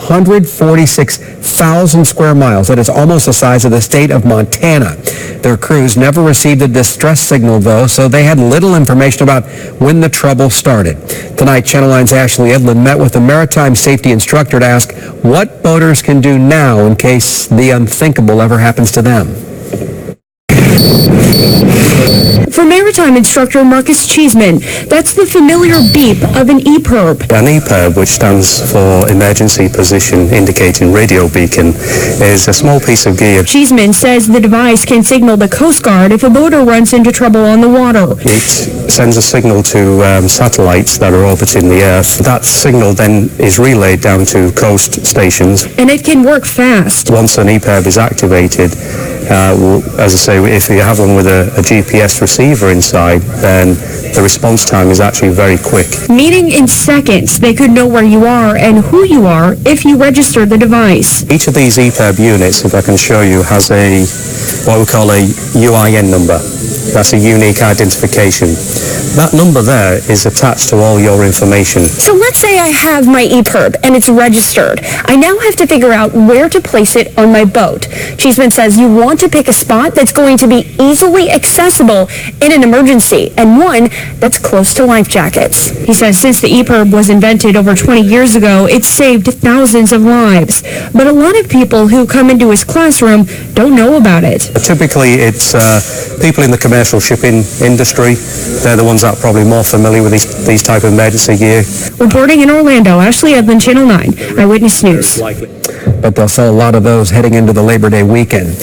146,000 square miles. That is almost the size of the state of Montana. Their crews never received a distress signal, though, so they had little information about when the trouble started. Tonight, Channel 9's Ashley Edlin met with a maritime safety instructor to ask what boaters can do now in case the unthinkable ever happens to them. For maritime instructor Marcus Cheeseman, that's the familiar beep of an EPIRB. An EPIRB, which stands for Emergency Position Indicating Radio Beacon, is a small piece of gear. Cheeseman says the device can signal the Coast Guard if a boater runs into trouble on the water. It sends a signal to satellites that are orbiting the Earth. That signal then is relayed down to coast stations. And it can work fast. Once an EPIRB is activated, as I say, if you have one with a GPS receiver inside, then the response time is actually very quick. Meaning in seconds, they could know where you are and who you are if you register the device. Each of these EPIRB units, if I can show you, has what we call a UIN number. That's a unique identification. That number there is attached to all your information. So let's say I have my EPIRB and it's registered. I now have to figure out where to place it on my boat. Cheeseman says you want to pick a spot that's going to be easily accessible in an emergency and one that's close to life jackets. He says since the EPIRB was invented over 20 years ago, it's saved thousands of lives. But a lot of people who come into his classroom don't know about it. Typically, it's people in the commercial shipping industry. They're the ones that are probably more familiar with these type of emergency gear. Reporting in Orlando, Ashley Edlin, Channel 9, Eyewitness News. But they'll sell a lot of those heading into the Labor Day weekend.